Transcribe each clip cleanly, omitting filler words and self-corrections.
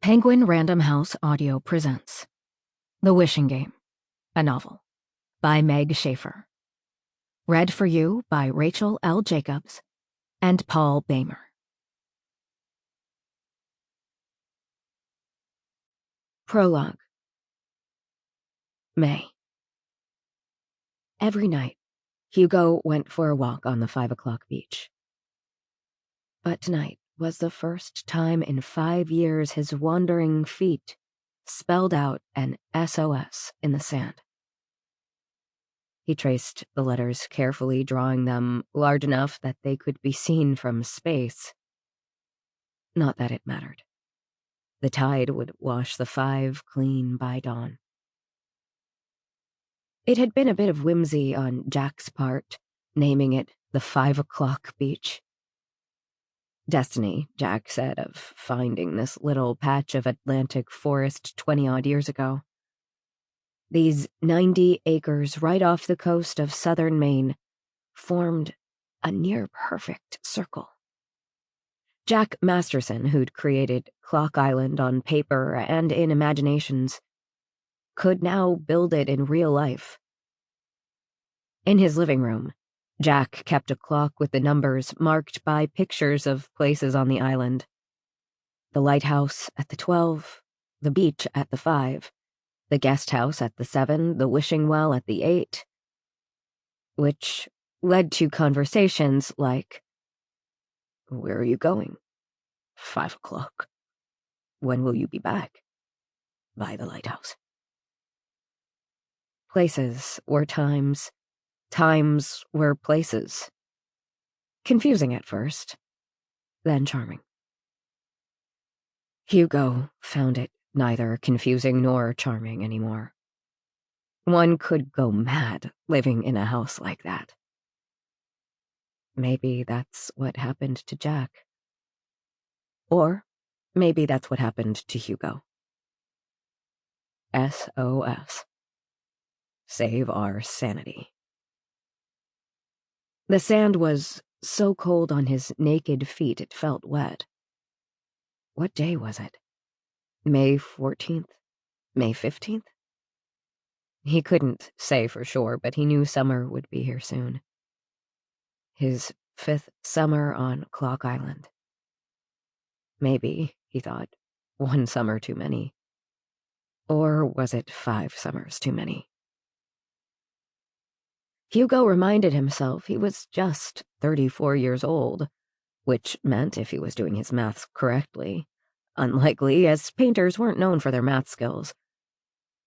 Penguin Random House Audio presents The Wishing Game, a novel, by Meg Shaffer. Read for you by Rachel L. Jacobs and Paul Boehmer. Prologue. May. Every night, Hugo went for a walk on the 5 o'clock beach. But tonight was the first time in 5 years his wandering feet spelled out an SOS in the sand. He traced the letters carefully, drawing them large enough that they could be seen from space. Not that it mattered. The tide would wash the 5 clean by dawn. It had been a bit of whimsy on Jack's part, naming it the 5 o'clock beach. Destiny, Jack said, of finding this little patch of Atlantic forest 20-odd years ago. These 90 acres right off the coast of southern Maine formed a near-perfect circle. Jack Masterson, who'd created Clock Island on paper and in imaginations, could now build it in real life. In his living room, Jack kept a clock with the numbers marked by pictures of places on the island. The lighthouse at the 12, the beach at the 5, the guest house at the 7, the wishing well at the 8, which led to conversations like, "Where are you going?" 5 o'clock. "When will you be back?" "By the lighthouse." Places were times. Times were places. Confusing at first, then charming. Hugo found it neither confusing nor charming anymore. One could go mad living in a house like that. Maybe that's what happened to Jack. Or maybe that's what happened to Hugo. SOS. Save our sanity. The sand was so cold on his naked feet it felt wet. What day was it? May 14th? May 15th? He couldn't say for sure, but he knew summer would be here soon. His 5th summer on Clock Island. Maybe, he thought, 1 summer too many. Or was it 5 summers too many? Hugo reminded himself he was just 34 years old, which meant, if he was doing his maths correctly, unlikely, as painters weren't known for their math skills,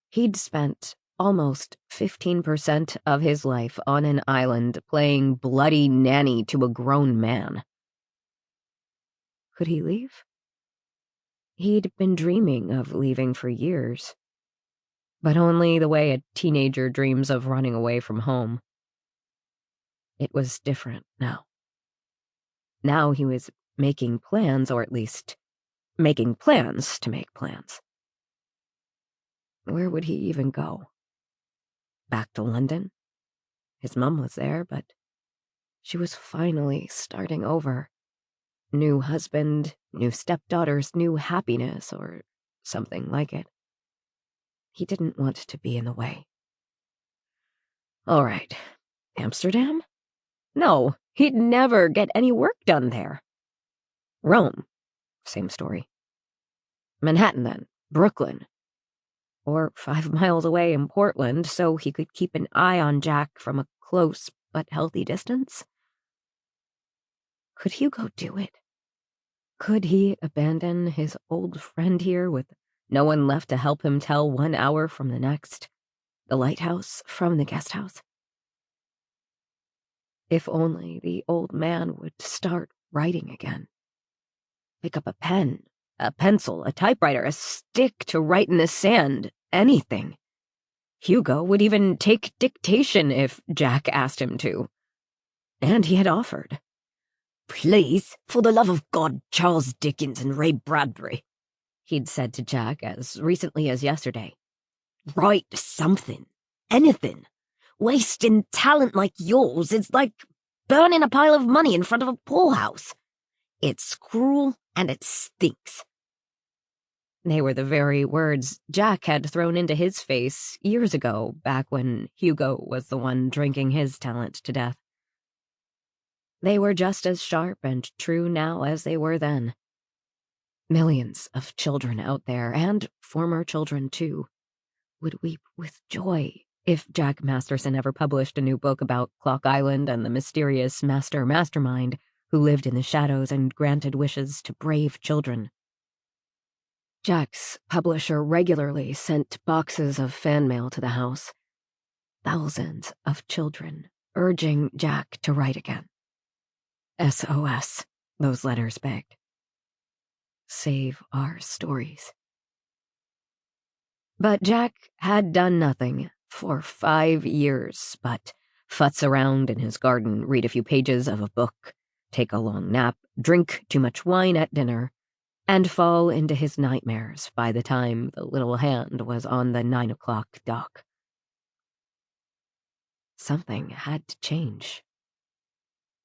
he'd spent almost 15% of his life on an island playing bloody nanny to a grown man. Could he leave? He'd been dreaming of leaving for years, but only the way a teenager dreams of running away from home. It was different now. Now he was making plans, or at least making plans to make plans. Where would he even go? Back to London? His mum was there, but she was finally starting over. New husband, new stepdaughters, new happiness, or something like it. He didn't want to be in the way. All right, Amsterdam? No, he'd never get any work done there. Rome, same story. Manhattan then, Brooklyn. Or 5 miles away in Portland, so he could keep an eye on Jack from a close but healthy distance. Could Hugo do it? Could he abandon his old friend here with no one left to help him tell 1 hour from the next, the lighthouse from the guest house? If only the old man would start writing again. Pick up a pen, a pencil, a typewriter, a stick to write in the sand, anything. Hugo would even take dictation if Jack asked him to. And he had offered. "Please, for the love of God, Charles Dickens and Ray Bradbury," he'd said to Jack as recently as yesterday. "Write something, anything. Wasting talent like yours is like burning a pile of money in front of a poorhouse. It's cruel and it stinks." They were the very words Jack had thrown into his face years ago, back when Hugo was the one drinking his talent to death. They were just as sharp and true now as they were then. Millions of children out there, and former children too, would weep with joy if Jack Masterson ever published a new book about Clock Island and the mysterious mastermind who lived in the shadows and granted wishes to brave children. Jack's publisher regularly sent boxes of fan mail to the house. Thousands of children urging Jack to write again. SOS, those letters begged. Save our stories. But Jack had done nothing for 5 years but futz around in his garden, read a few pages of a book, take a long nap, drink too much wine at dinner, and fall into his nightmares by the time the little hand was on the 9 o'clock dock. Something had to change.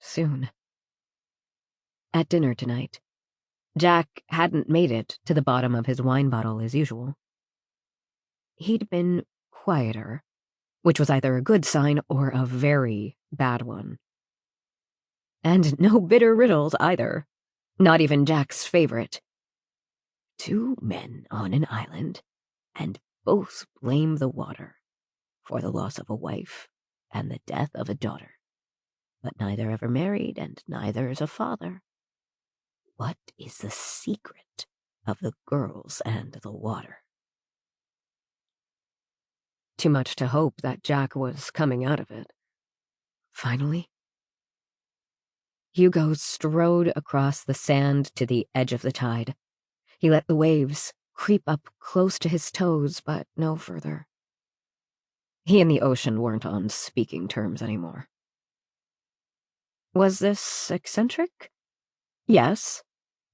Soon. At dinner tonight, Jack hadn't made it to the bottom of his wine bottle as usual. He'd been quieter, which was either a good sign or a very bad one. And no bitter riddles either, not even Jack's favorite. 2 men on an island, and both blame the water for the loss of a wife and the death of a daughter. But neither ever married, and neither is a father. What is the secret of the girls and the water? Too much to hope that Jack was coming out of it. Finally, Hugo strode across the sand to the edge of the tide. He let the waves creep up close to his toes, but no further. He and the ocean weren't on speaking terms anymore. Was this eccentric? Yes,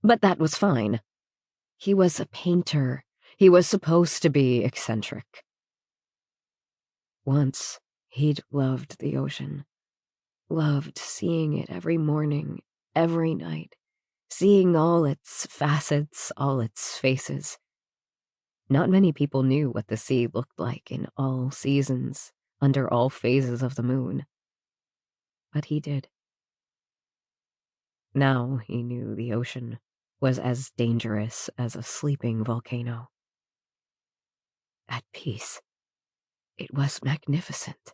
but that was fine. He was a painter. He was supposed to be eccentric. Once, he'd loved the ocean. Loved seeing it every morning, every night. Seeing all its facets, all its faces. Not many people knew what the sea looked like in all seasons, under all phases of the moon. But he did. Now he knew the ocean was as dangerous as a sleeping volcano. At peace. It was magnificent.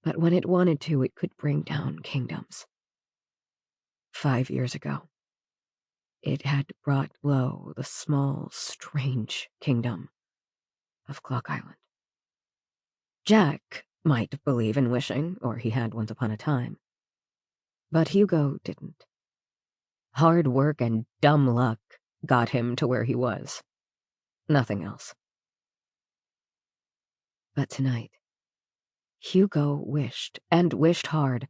But when it wanted to, it could bring down kingdoms. 5 years ago, it had brought low the small, strange kingdom of Clock Island. Jack might believe in wishing, or he had once upon a time. But Hugo didn't. Hard work and dumb luck got him to where he was. Nothing else. But tonight, Hugo wished, and wished hard,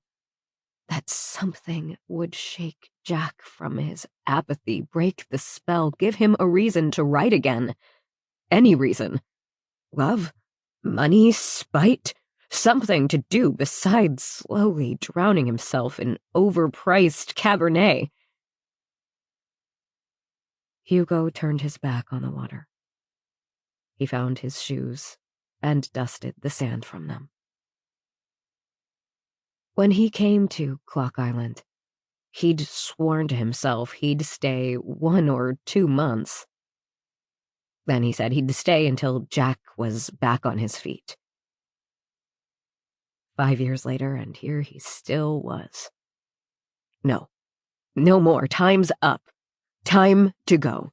that something would shake Jack from his apathy, break the spell, give him a reason to write again. Any reason. Love, money, spite, something to do besides slowly drowning himself in overpriced Cabernet. Hugo turned his back on the water. He found his shoes and dusted the sand from them. When he came to Clock Island, he'd sworn to himself he'd stay 1 or 2 months. Then he said he'd stay until Jack was back on his feet. 5 years later, and here he still was. No more. Time's up. Time to go.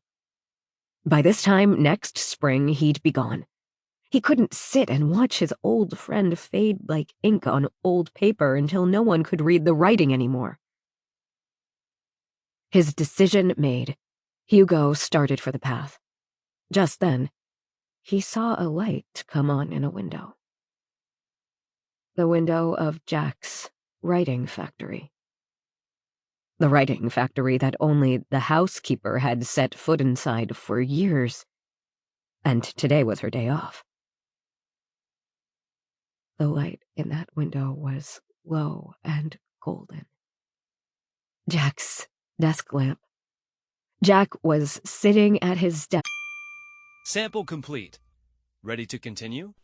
By this time next spring, he'd be gone. He couldn't sit and watch his old friend fade like ink on old paper until no one could read the writing anymore. His decision made, Hugo started for the path. Just then, he saw a light come on in a window. The window of Jack's writing factory. The writing factory that only the housekeeper had set foot inside for years, and today was her day off. The light in that window was low and golden. Jack's desk lamp. Jack was sitting at his desk. Sample complete. Ready to continue?